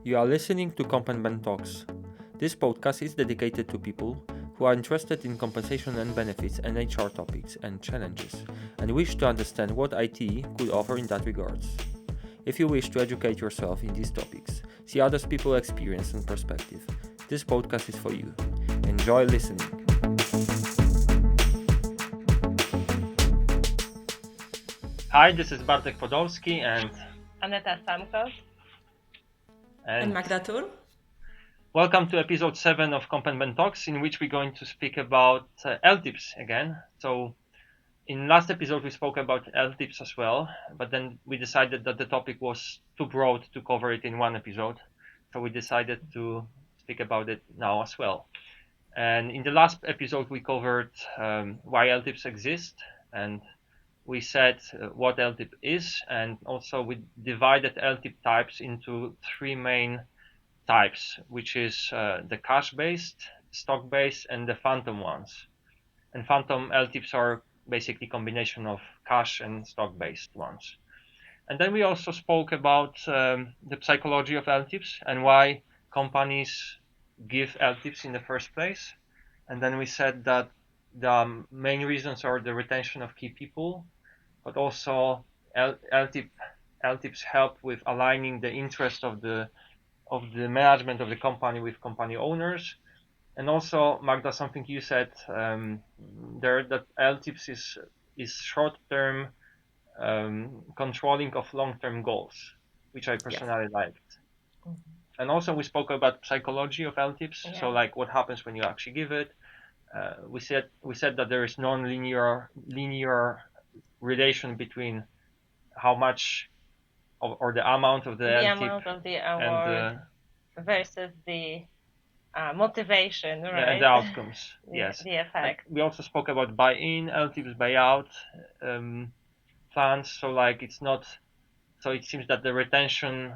You are listening to Comp&Ben Talks. This podcast is dedicated to people who are interested in compensation and benefits and HR topics and challenges, and wish to understand what IT could offer in that regards. If you wish to educate yourself in these topics, see others people's experience and perspective, this podcast is for you. Enjoy listening. Hi, this is Bartek and Aneta Samkoff and Magda. Welcome to episode 7 of Comp&Ben Talks, in which we're going to speak about LTIPs again. So in last episode we spoke about LTIPs as well, but then we decided that the topic was too broad to cover it in one episode. So we decided to speak about it now as well. And in the last episode we covered why LTIPs exist, and we said what LTIP is, and also we divided LTIP types into three main types, which is the cash-based, stock-based, and the phantom ones. And phantom LTIPs are basically combination of cash and stock-based ones. And then we also spoke about the psychology of LTIPs and why companies give LTIPs in the first place. And then we said that the main reasons are the retention of key people, but also LTIPs help with aligning the interest of the management of the company with company owners. And also, Magda, something you said there, that LTIPs is short-term controlling of long-term goals, which I personally liked. Mm-hmm. And also we spoke about psychology of LTIPs, so like what happens when you actually give it. We said that there is non-linear relation between how much or the amount of the LTIP amount of the award versus the motivation, right? And the outcomes. Yes. The effect. And we also spoke about buy-in, LTIPs, buyout plans. So like it's not. So it seems that the retention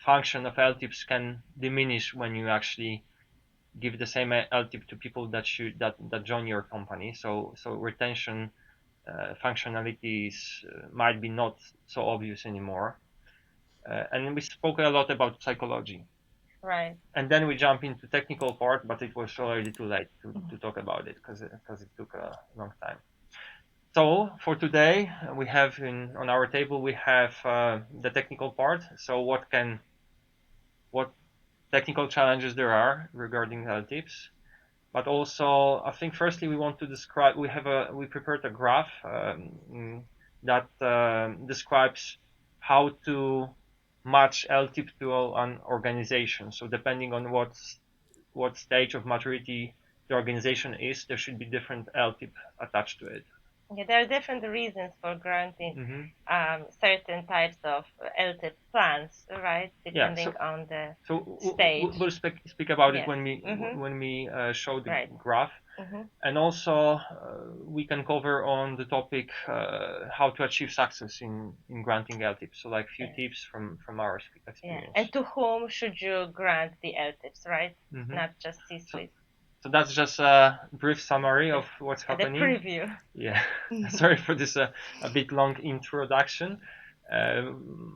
function of LTIPs can diminish when you actually give the same LTIP to people that join your company. So retention functionalities might be not so obvious anymore. And we spoke a lot about psychology. Right. And then we jump into technical part, but it was already too late to talk about it because it took a long time. So for today, we have on our table we have the technical part. So what technical challenges there are regarding LTIPs, but also I think firstly we want to describe. We prepared a graph that describes how to match LTIP to an organization. So depending on what stage of maturity the organization is, there should be different LTIP attached to it. Yeah, there are different reasons for granting certain types of LTIP plans, right? Depending on the stage. We'll speak about it when we show the graph. Mm-hmm. And also we can cover on the topic how to achieve success in granting LTIPs. So like few tips from our experience. Yeah. And to whom should you grant the LTIPs, right? Mm-hmm. Not just C-suite. So that's just a brief summary of what's happening. The preview. Yeah. Sorry for this a bit long introduction.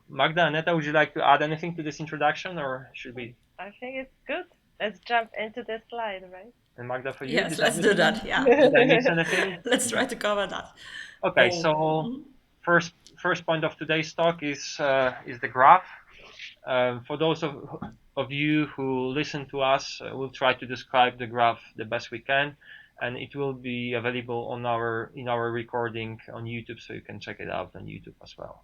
Magda, Aneta, would you like to add anything to this introduction, or should we? I think it's good. Let's jump into the slide, right? And Magda, for you? Yes, let's do that. Yeah. Did I miss anything? Let's try to cover that. Okay, so first point of today's talk is the graph. For those of you who listen to us, we'll try to describe the graph the best we can, and it will be available in our recording on YouTube, so you can check it out on YouTube as well.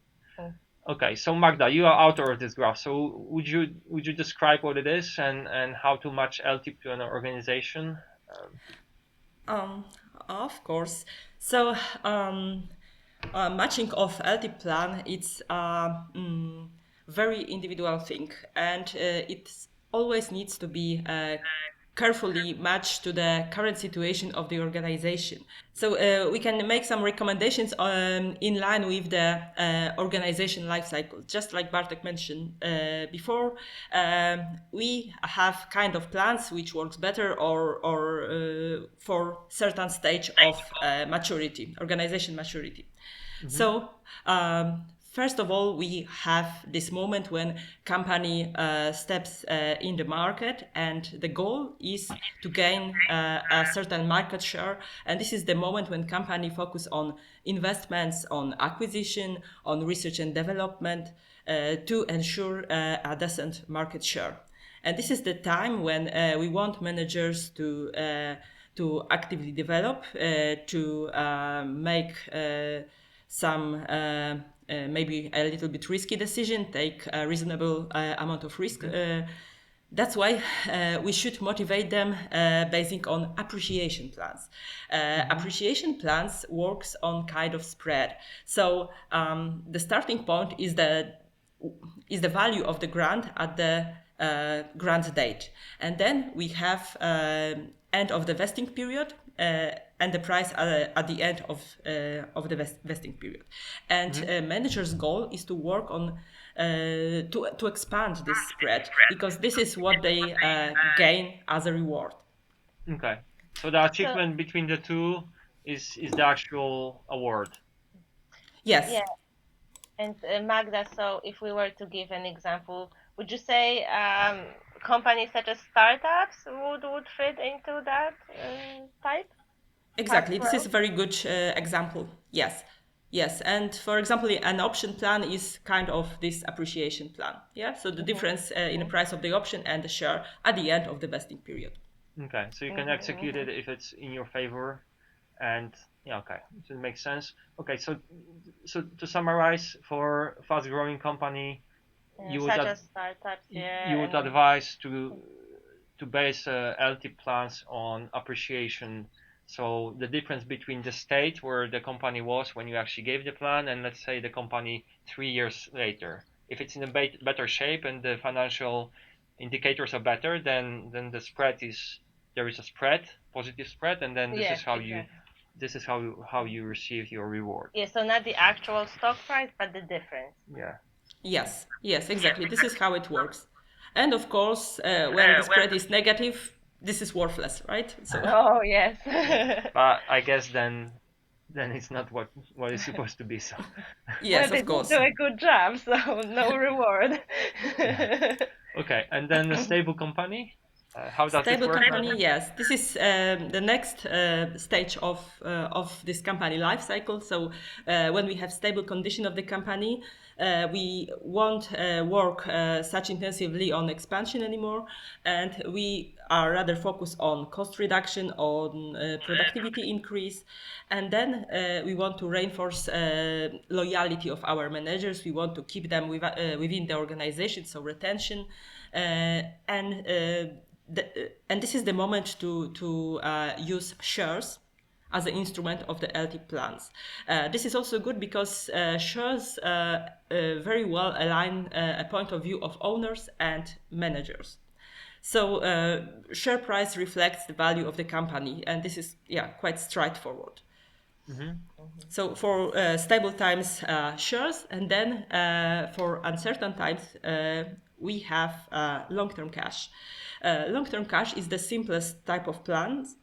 Okay, so Magda, you are author of this graph. So would you describe what it is and how to match LTIP to an organization? Of course. So matching of LTIP plan, it's very individual thing, and it always needs to be carefully matched to the current situation of the organization. So we can make some recommendations in line with the organization life cycle. Just like Bartek mentioned before, we have kind of plans which works better or for certain stage of maturity, organization maturity. Mm-hmm. So first of all, we have this moment when company steps in the market, and the goal is to gain a certain market share. And this is the moment when company focus on investments, on acquisition, on research and development to ensure a decent market share. And this is the time when we want managers to actively develop, to make some maybe a little bit risky decision, take a reasonable amount of risk. That's why we should motivate them basing on appreciation plans. Appreciation plans works on kind of spread. So the starting point is the value of the grant at the grant date, and then we have end of the vesting period and the price at the end of the vesting period. And manager's goal is to work on to expand this spread, because this is what they gain as a reward. Okay, so the achievement between the two is the actual award. Yes. Yeah. And Magda, so if we were to give an example, would you say companies such as startups would fit into that type? Exactly. This is a very good example. Yes. Yes. And for example, an option plan is kind of this appreciation plan. Yeah. So the difference in the price of the option and the share at the end of the vesting period. Okay. So you can execute it if it's in your favor. And yeah, okay, so it makes sense. Okay, so to summarize, for fast growing company, you would advise to base LTIP plans on appreciation. So the difference between the state where the company was when you actually gave the plan and, let's say, the company 3 years later. If it's in a better shape and the financial indicators are better, then the spread is, there is a spread, positive spread, and then this is how this is how you receive your reward. Yeah, so not the actual stock price, but the difference. Yeah. Yes, exactly. This is how it works. And of course, when the spread is negative, this is worthless, right? So. Oh, yes. But I guess then it's not what it's supposed to be. So. Yes, of course. They do a good job, so no reward. Yeah. Okay, and then a stable company. How does stable it work? Company, yes. This is the next stage of this company life cycle. So when we have stable condition of the company, we won't work such intensively on expansion anymore, and we are rather focused on cost reduction, on productivity increase, and then we want to reinforce loyalty of our managers. We want to keep them within the organization, so retention, and this is the moment to use shares as an instrument of the LTIP plans. This is also good because shares very well align a point of view of owners and managers. So share price reflects the value of the company, and this is quite straightforward. So for stable times, shares, and then for uncertain times, we have long-term cash. Long-term cash is the simplest type of plans,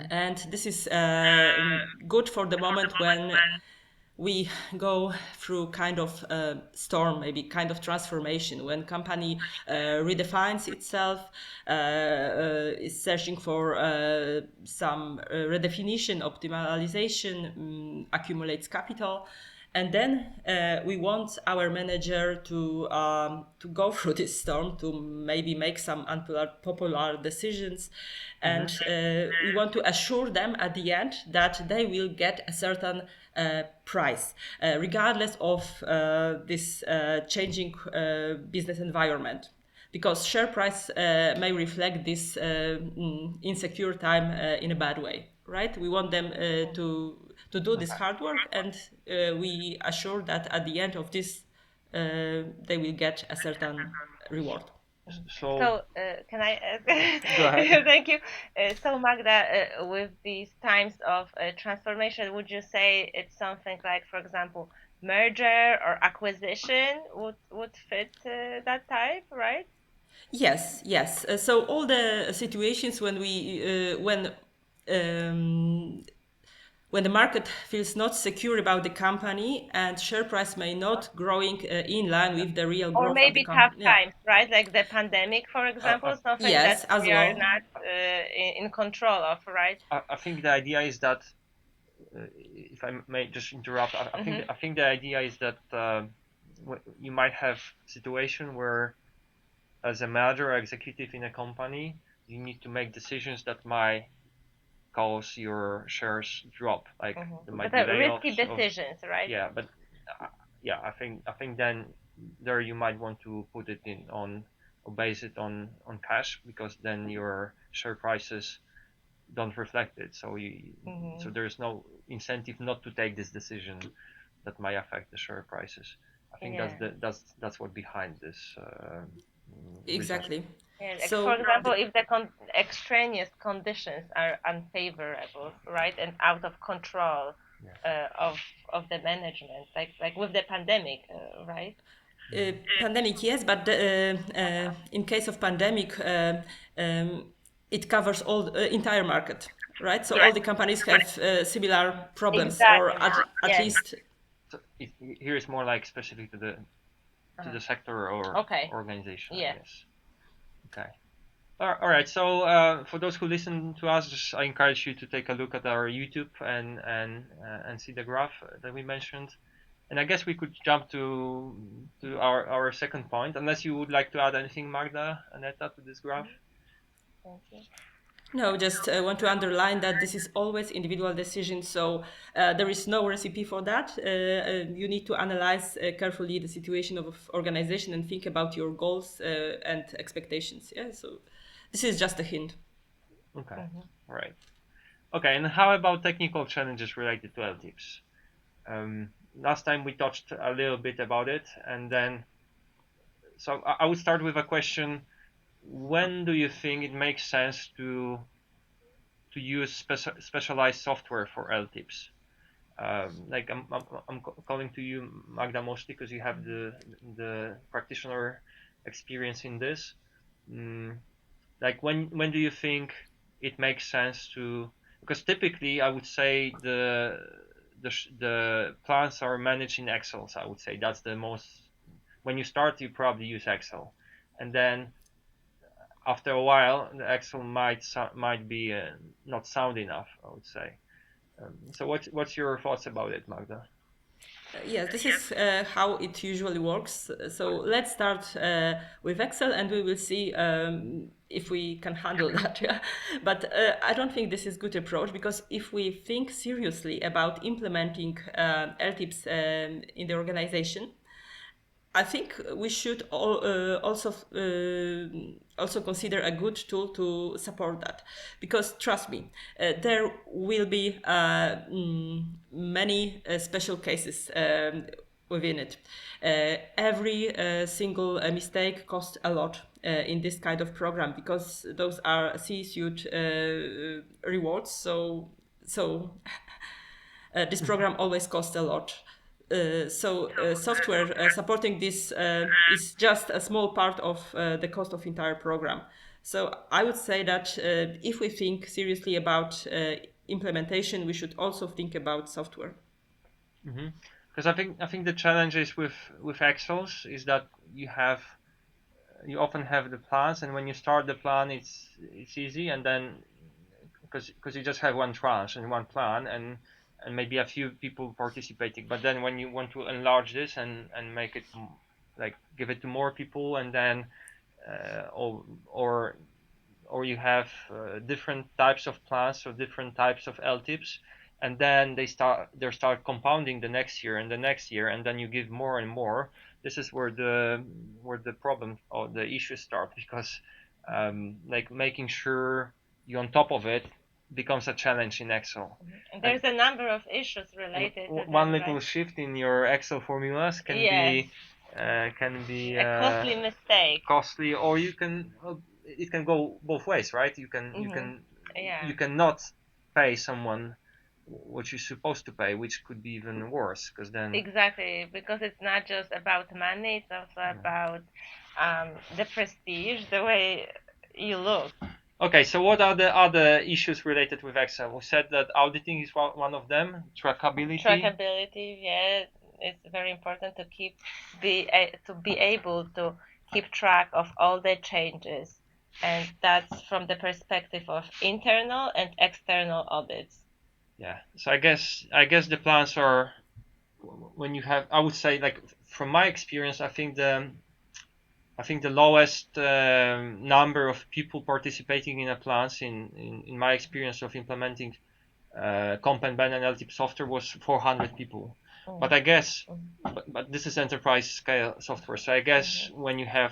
and this is good for the moment when we go through kind of storm, maybe kind of transformation, when company redefines itself, is searching for some redefinition, optimization, accumulates capital. And then we want our manager to go through this storm, to maybe make some unpopular decisions, and we want to assure them at the end that they will get a certain price, regardless of this changing business environment. Because share price may reflect this insecure time in a bad way, right? We want them to do this hard work, and we assure that at the end of this they will get a certain reward. So can I Go ahead. thank you. So Magda, with these times of transformation, would you say it's something like, for example, merger or acquisition would fit that type, right? Yes. So all the situations when when the market feels not secure about the company and share price may not growing in line with the real Or growth of the maybe tough company. Yeah. times, right? Like the pandemic, for example, something that Yes, as we are well. not in control of, right? I think the idea is that, if I may just interrupt, I think the idea is that you might have situation where, as a manager or executive in a company, you need to make decisions that might cause your shares drop. Like there might But be risky layoffs. decisions, right? Yeah, but yeah, I think then there you might want to put it in on, or base it on cash, because then your share prices don't reflect it. So so there's no incentive not to take this decision that might affect the share prices. I think that's what behind this. Exactly. Yeah, like for So example, if the extraneous conditions are unfavorable, right, and out of control of the management, like with the pandemic, right? pandemic, yes, but in case of pandemic, it covers all the entire market, right? So all the companies have similar problems, or Exactly. at Yes. least. So here is more like specific to the sector or Okay. organization, I Yeah. guess. Okay. All right. So for those who listen to us, I encourage you to take a look at our YouTube and see the graph that we mentioned. And I guess we could jump to our second point, unless you would like to add anything, Magda, Aneta, to this graph. Thank you. No, just want to underline that this is always individual decision. So there is no recipe for that. You need to analyze carefully the situation of organization and think about your goals and expectations. Yeah. So this is just a hint. Okay. All right. Okay. And how about technical challenges related to LTIPs? Last time we touched a little bit about it, and then so I would start with a question: when do you think it makes sense to use specialized software for LTIPs? Like I'm calling to you, Magda, mostly because you have the practitioner experience in this. Mm, like when do you think it makes sense to? Because typically, I would say the plans are managed in Excel. So I would say that's the most. When you start, you probably use Excel, and then after a while, the Excel might be not sound enough, I would say. So what's your thoughts about it, Magda? Yes, this is how it usually works. So let's start with Excel and we will see if we can handle that. Yeah? But I don't think this is good approach because if we think seriously about implementing LTIPs in the organization, I think we should also consider a good tool to support that, because trust me, there will be many special cases within it. Every single mistake costs a lot in this kind of program because those are C-suite rewards. So this program always costs a lot. Software supporting this is just a small part of the cost of entire program. So I would say that if we think seriously about implementation, we should also think about software. Because I think the challenge is with Excels is that you often have the plans, and when you start the plan, it's easy, and then because you just have one tranche and one plan, and maybe a few people participating, but then when you want to enlarge this and make it like give it to more people, and then or you have different types of plans or different types of LTIPs, and then they start compounding the next year and the next year, and then you give more and more. This is where the problem or the issues start, because like making sure you're on top of it becomes a challenge in Excel. There's a number of issues related to One that, little right? shift in your Excel formulas Yes. can be A costly mistake. costly, or it can go both ways, right? Yeah. You cannot pay someone what you're supposed to pay, which could be even worse, because then Exactly, because it's not just about money, it's also about the prestige, the way you look. Okay, so what are the other issues related with Excel? We said that auditing is one of them, trackability. Trackability, yeah, it's very important to be able to keep track of all the changes, and that's from the perspective of internal and external audits. Yeah, so I guess the plans are, when you have, I would say, like, from my experience, I think the lowest number of people participating in a plans in my experience of implementing Comp&Ben and LTIP software was 400 people. But I guess, but this is enterprise scale software, so I guess when you have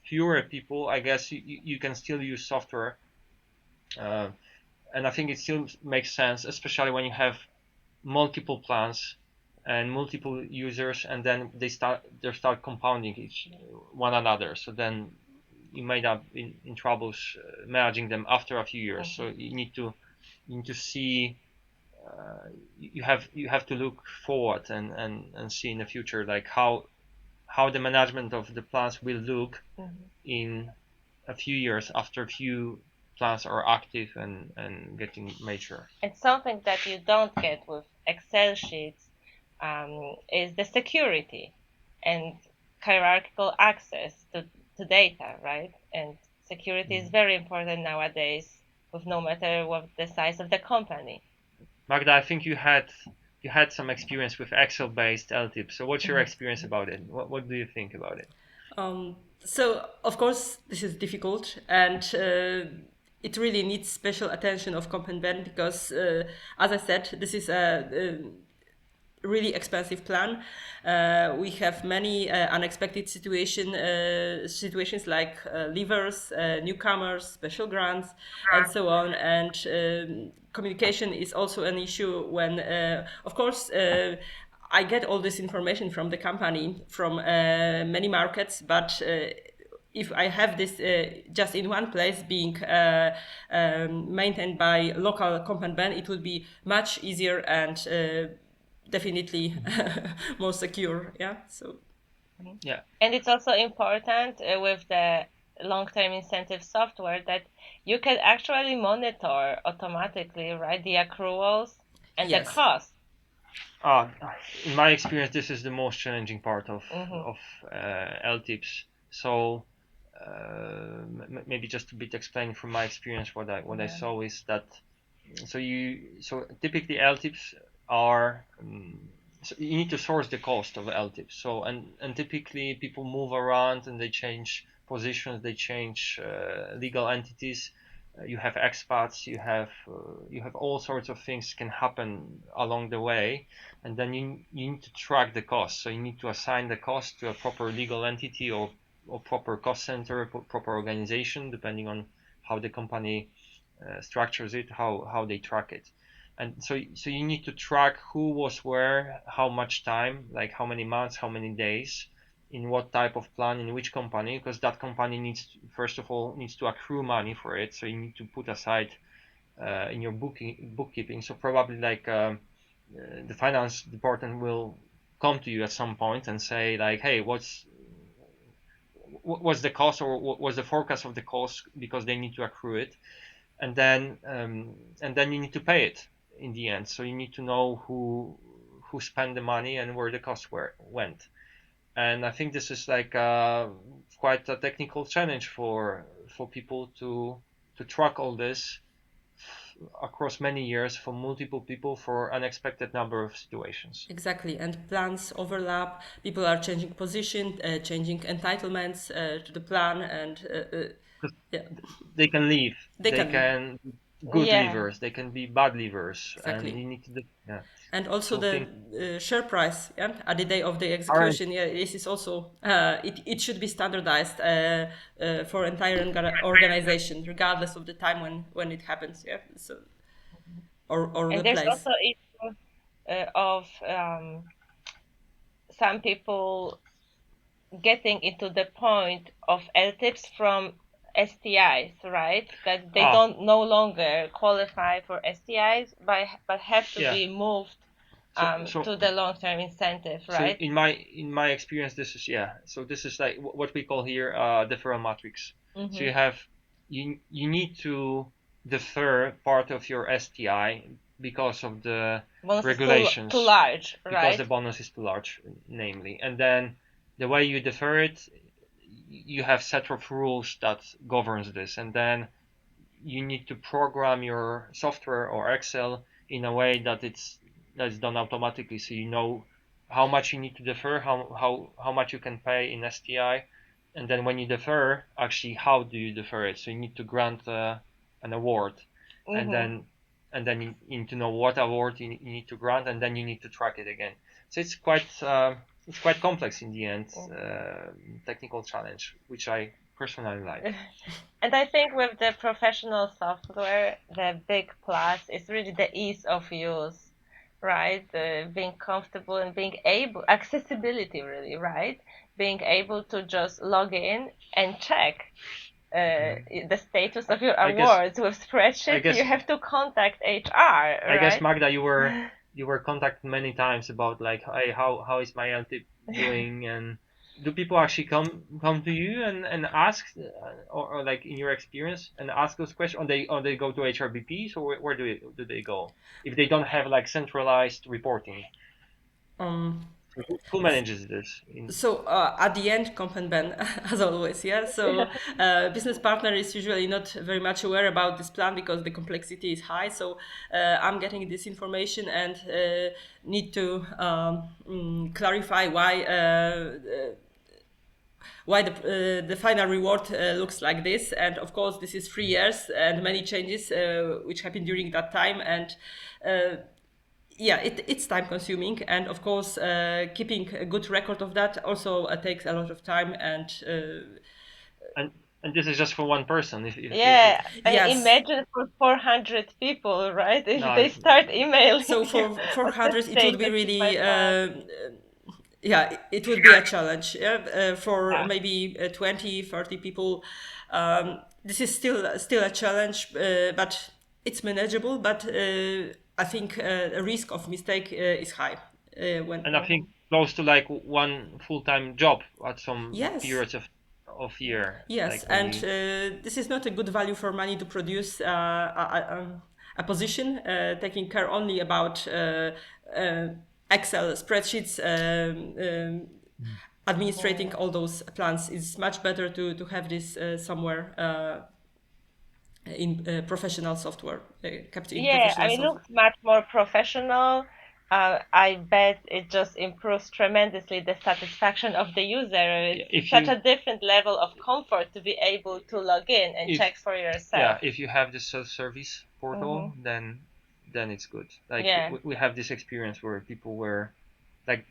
fewer people, I guess you can still use software, and I think it still makes sense, especially when you have multiple plans and multiple users, and then they start compounding one another. So then you might have in troubles managing them after a few years. So you need to see. You have to look forward and see in the future, like how the management of the plans will look in a few years after a few plans are active and getting mature. And something that you don't get with Excel sheets is the security and hierarchical access to data, right? And security is very important nowadays, with no matter what the size of the company. Magda, I think you had some experience with Excel-based LTIP. So what's your experience about it? What do you think about it? So, of course, this is difficult, and it really needs special attention of Comp&Ben because, as I said, this is a really expensive plan. We have many unexpected situations like leavers, newcomers, special grants, and so on. And communication is also an issue when, of course, I get all this information from the company from many markets, but if I have this just in one place being maintained by local Comp&Ben, it would be much easier and definitely more secure. Yeah. So. Yeah. And it's also important with the long-term incentive software that you can actually monitor automatically, right, the accruals and the Yes. cost. In my experience, this is the most challenging part of LTIPs. So maybe just a bit explaining from my experience what I saw is that, so typically LTIPs are, so you need to source the cost of LTIPs. So and typically people move around and they change positions, they change legal entities. You have expats, you have all sorts of things can happen along the way, and then you need to track the cost. So you need to assign the cost to a proper legal entity or proper cost center, proper organization, depending on how the company structures it, how they track it. And so you need to track who was where, how much time, like how many months, how many days, in what type of plan, in which company, because that company needs, first of all, needs to accrue money for it. So you need to put aside in your bookkeeping. So probably like the finance department will come to you at some point and say like, hey, what's the cost, or what was the forecast of the cost, because they need to accrue it, and then you need to pay it in the end. So you need to know who spent the money and where the costs went. And I think this is like quite a technical challenge for people to track all this across many years for multiple people for unexpected number of situations. Exactly, and plans overlap. People are changing position, changing entitlements to the plan, and yeah, They can leave. they They can can good Yeah. levers. They can be bad levers, and exactly. you need to do, yeah. And also So think the share price, yeah, at the day of the current, execution. Yeah, this is also it should be standardized for entire organization, regardless of the time when it happens. Yeah, so or And the there's place. also issue of some people getting into the point of LTIPs from STIs, right? That they don't no longer qualify for STIs, but have to yeah. be moved So to the long-term incentive, so right? in my experience, this is, yeah. So this is like what we call here deferral matrix. So you Mm-hmm. have you need to defer part of your STI because of the bonus regulations, is too large, because the right? bonus is too large, namely. And then the way you defer it, you have set of rules that governs this, and then you need to program your software or Excel in a way that that's done automatically, so you know how much you need to defer, how much you can pay in STI, and then when you defer, actually how do you defer it? So you need to grant an award, and Mm-hmm. then you need to know what award you need to grant, and then you need to track it again. So it's quite complex in the end, technical challenge, which I personally like. And I think with the professional software, the big plus is really the ease of use, right? Being comfortable and being able, accessibility really, right? Being able to just log in and check the status of your I guess awards. With I spreadsheets, you guess have to contact HR, I guess right? Magda, you were contacted many times about like, hey, how is my LTIP doing, and do people actually come to you and ask, or like in your experience, and ask those questions, or they go to HRBPs, or where do they go if they don't have like centralized reporting? Um, Who manages this? So at the end, Comp&Ben, as always, yeah. So business partner is usually not very much aware about this plan because the complexity is high. So I'm getting this information and need to clarify why the final reward looks like this. And of course, this is 3 years and many changes which happened during that time. And yeah, it's time consuming, and of course keeping a good record of that also takes a lot of time. And and and this is just for one person. If Yeah, I mean, yes, imagine for 400 people, right? If no, they start emailing so you, for what's the 400 it would be status of my really plan? yeah, it would be a challenge, yeah? For Yeah. maybe 20, 30 people, this is still a challenge, but it's manageable. But I think a risk of mistake is high when and I think Mhm. close to like one full-time job at some yes. periods of year, Yes, like when and you this is not a good value for money to produce a position taking care only about uh, Excel spreadsheets, administrating all those plans. It's much better to have this somewhere in professional software, kept in Yeah, I professional mean, it software. looks much more professional. I bet it just improves tremendously the satisfaction of the user. It's if such you a different level of comfort to be able to log in and if check for yourself. yeah, if you have the self-service Hmm. portal, then it's good. Like Yeah. we have this experience where people were like,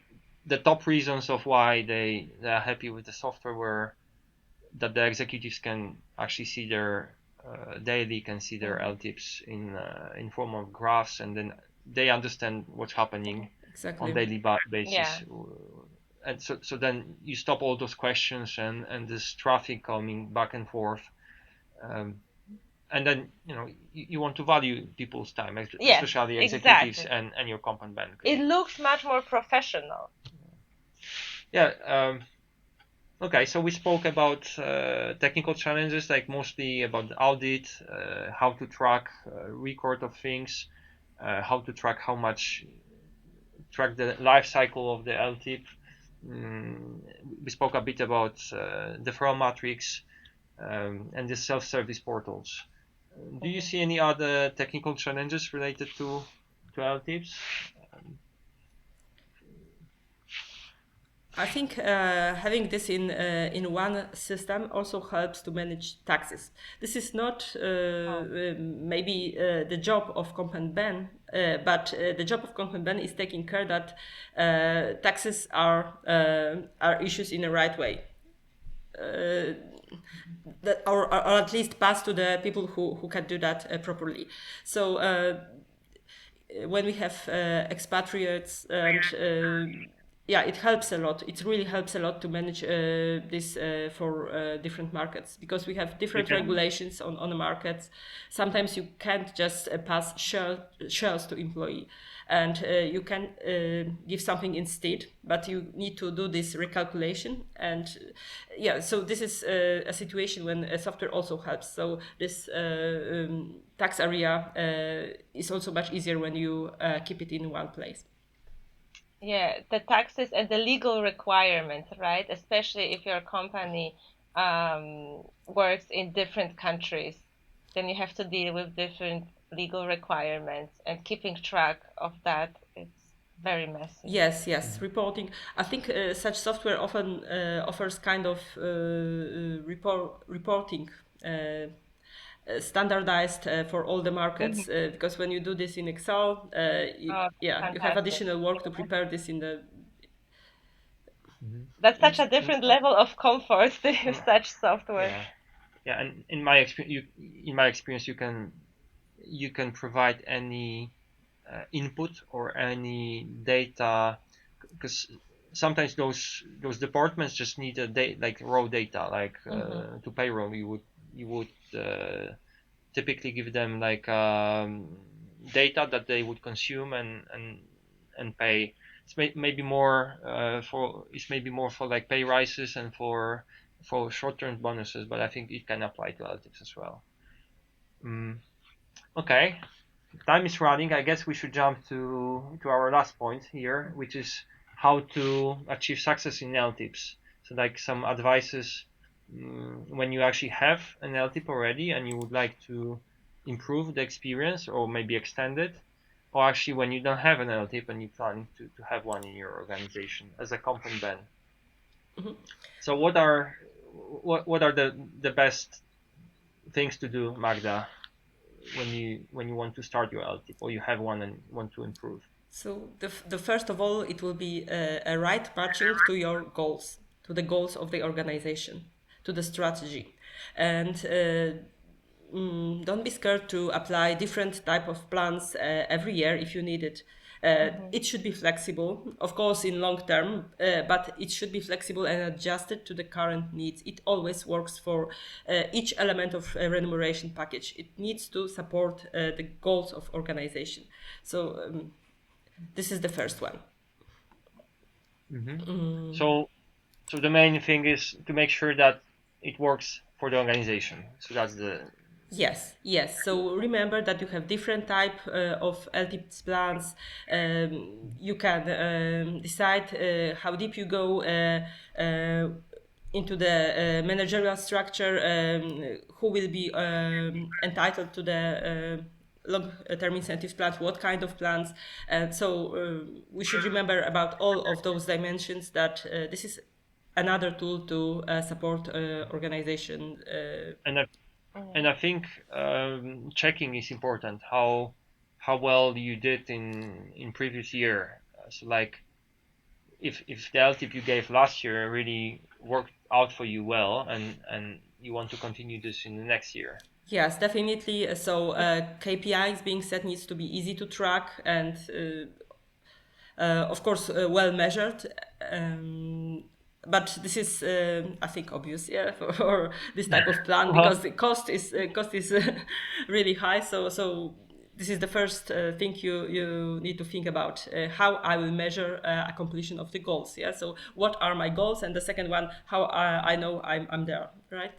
the top reasons of why they are happy with the software were that the executives can actually see their daily, can see their Mhm. LTIPs in form of graphs, and then they understand what's happening on Exactly. daily Yeah. basis. And so then you stop all those questions and this traffic coming back and forth. Um, and then you want to value people's time, Yes, especially executives exactly. and your comp and ben. It looks much more professional. Yeah. Okay, so we spoke about technical challenges, like mostly about the audit, how to track record of things, how to track track the life cycle of the LTIP. We spoke a bit about the deferral matrix and the self-service portals. Do you Mhm. see any other technical challenges related to LTIPs? I think having this in one system also helps to manage taxes. This is not Oh. maybe the job of Comp&Ben, but the job of Comp&Ben is taking care that taxes are issued in the right way. That, or at least pass to the people who can do that properly. So when we have expatriates and yeah, it helps a lot. It really helps a lot to manage this for different markets because we have You different can regulations on the markets. Sometimes you can't just pass shares to employee, and you can give something instead, but you need to do this recalculation. And so this is a situation when software also helps. So this tax area is also much easier when you keep it in one place. Yeah, the taxes and the legal requirements, right? Especially if your company works in different countries, then you have to deal with different legal requirements, and keeping track of that is very messy. Yes, reporting. I think such software often offers kind of reporting standardized for all the markets, because when you do this in Excel, Oh, you have fantastic. additional work to prepare this in the. That's such In, a different level of comfort to use such software. yeah, and in my experience, you can provide any input or any data, because sometimes those departments just need like raw data, like to payroll. You would typically give them like data that they would consume and pay. Maybe more it's maybe more for like pay rises and for short-term bonuses, but I think it can apply to LTIPs as well. Okay, time is running. I guess we should jump to our last point here, which is how to achieve success in LTIPs. So like some advices when you actually have an LTIP already and you would like to improve the experience or maybe extend it, or actually when you don't have an LTIP and you plan to have one in your organization as a Comp&Ben. So what are the best things to do, Magda, when you want to start your LTIP or you have one and want to improve? So the first of all, it will be a right matching to your goals, to the goals of the organization, to the strategy, and don't be scared to apply different type of plans every year if you need it. It should be flexible, of course, in long term, but it should be flexible and adjusted to the current needs. It always works for each element of a remuneration package. It needs to support the goals of organization. So this is the first one. So the main thing is to make sure that it works for the organization. So that's the Yes. So remember that you have different type of LTIPs plans. You can decide how deep you go into the managerial structure, who will be entitled to the long-term incentive plans, what kind of plans. So we should remember about all of those dimensions, that this is another tool to support organization. and I, and I think checking is important. How well you did in previous year. So like if the LTIP you gave last year really worked out for you well and you want to continue this in the next year. Yes, definitely. So KPIs being set needs to be easy to track and, of course, well measured. But this is, I think, obvious, yeah, for this type of plan, because the cost is really high. So this is the first thing you need to think about, how I will measure a completion of the goals. Yeah. So what are my goals, and the second one, how I know I'm there, right?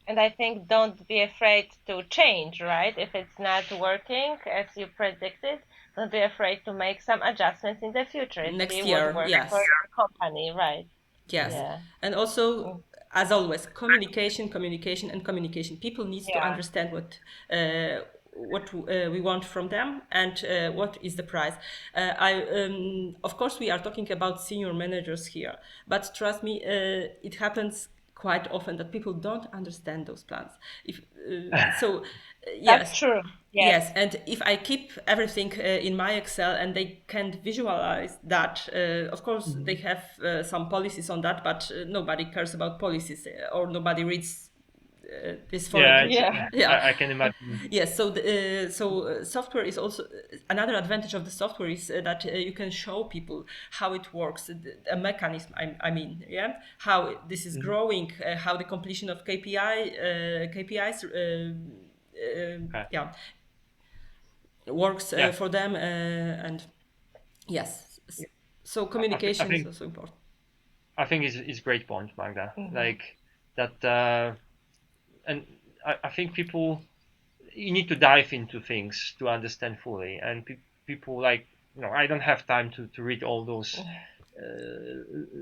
And I think don't be afraid to change, right? If it's not working as you predicted, don't be afraid to make some adjustments in the future and see Next what year, works for yes. your company, right? Yes. Yeah. And also, as always, communication, and communication. People need to Yeah. understand what we want from them, and what is the price. Of course, we are talking about senior managers here, but trust me, it happens quite often that people don't understand those plans. If That's yes. true. Yes. Yes, and if I keep everything in my Excel and they can't visualize that, of course they have some policies on that, but nobody cares about policies, or nobody reads this foreign. Yeah, Yeah. Yeah. I can imagine. Yes, so software is also another advantage of the software is that you can show people how it works, a mechanism. I mean, yeah, how this is growing, how the completion of KPIs, Okay. yeah, works Yeah. for them, and yes, so communication is also important. I think is great point, Magda. Mhm. Like that, and I think people, you need to dive into things to understand fully, and people like, I don't have time to read all those little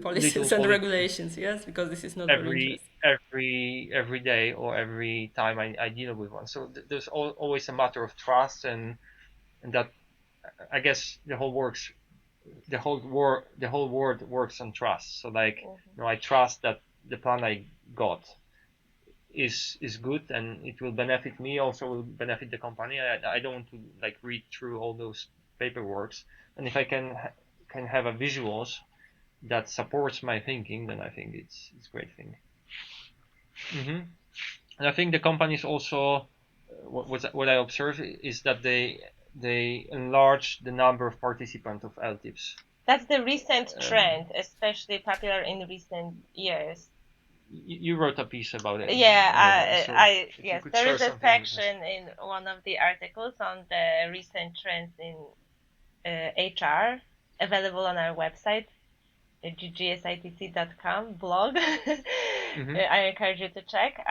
Policies and policies regulations, yes, because this is not very every interesting. every day or every time I deal with one. So there's always a matter of trust, and that I guess the whole world works on trust. So like, I trust that the plan I got is good and it will benefit me, also will benefit the company. I don't want to like read through all those paperworks, and if I can have a visuals that supports my thinking, then I think it's a great thing. And I think the companies also, what I observe is that they enlarge the number of participants of LTIPs. That's the recent trend, especially popular in recent years. You wrote a piece about it. Yeah, So if you yes, could there share is a something with us. section in one of the articles on the recent trends in HR available on our website, ggsitc.com blog. I encourage you to check.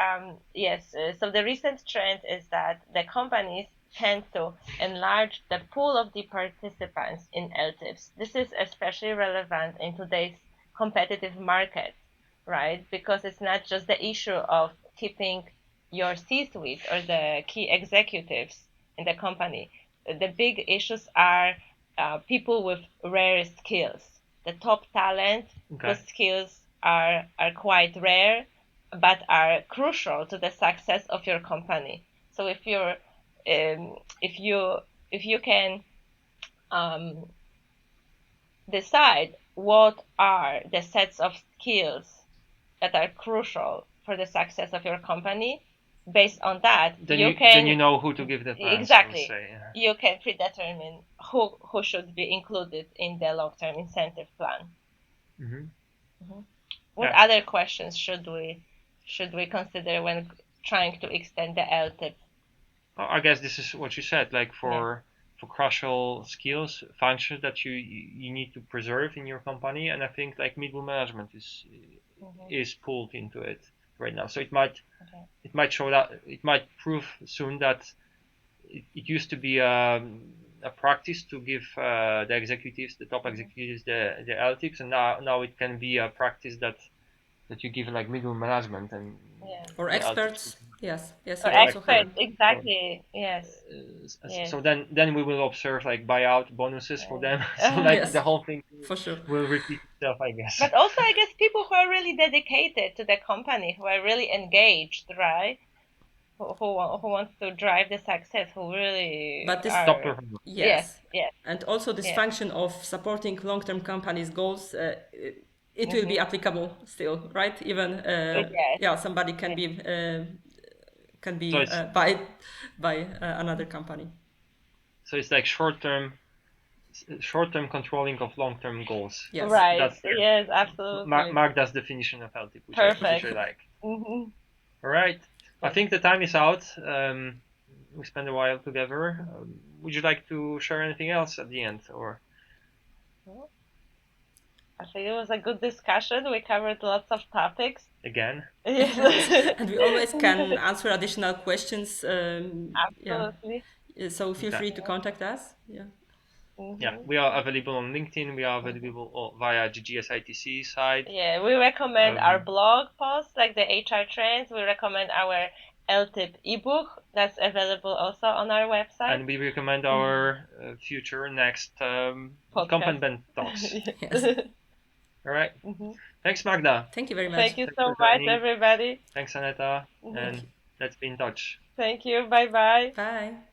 Yes, so the recent trend is that the companies tend to enlarge the pool of the participants in LTIPs. This is especially relevant in today's competitive market, right? Because it's not just the issue of keeping your C-suite or the key executives in the company. The big issues are people with rare skills. The top talent, Okay. whose skills are quite rare, but are crucial to the success of your company. So if you can decide what are the sets of skills that are crucial for the success of your company, based on that, Then you then can you know who to give the plans, I would exactly say. Yeah. you can predetermine who should be included in the long-term incentive plan. What Yeah. other questions should we consider when trying to extend the LTIP? I guess this is what you said, like for crucial skills, functions that you need to preserve in your company, and I think like middle management is pulled into it right now. So it might show that it might prove soon that it used to be a practice to give the executives, the top executives, the LTIPs, and now it can be a practice that you give like middle management and Yeah. Or the LTIPs. experts, yes, yes, Or it also experts, happened. exactly. Yes. Yes. So then we will observe like buyout bonuses for them. So Uh-huh. like the Yes, whole thing for sure. will repeat itself, I guess. But also, I guess people who are really dedicated to the company, who are really engaged, right? Who wants to drive the success, who really But this, Top are. performer. Yes, yes, yes, and also this yes. function of supporting long-term companies' goals, it will be Mm-hmm. applicable still, right? Even Yes, yeah, somebody yes. can So be it's by another company. so it's like short term controlling of long term goals. Yes. Right. That's Yes, absolutely. Magda's definition of LTIP, which Perfect. I like. Mm-hmm. All right. I Yes. think the time is out. We spent a while together. Would you like to share anything else at the end, or I think it was a good discussion. We covered lots of topics. again? Yes, Yes. and we always can answer additional questions. Yeah, Absolutely. so feel Okay. free to contact us. Yeah. Yeah, Mm-hmm. we are available on LinkedIn. We are available via GGSITC side. Yeah, we recommend our Um, blog posts like the HR trends. We recommend our LTIP ebook that's available also on our website. and we recommend our future next Podcast. Comp&Ben Talks. Yes. Yes. All right. Hmm. Thanks, Magda. Thank you very much. Thank you Thanks so for much, joining. everybody. Thanks, Aneta. Hmm. Thank And you. let's be in touch. Thank you. Bye bye. Bye.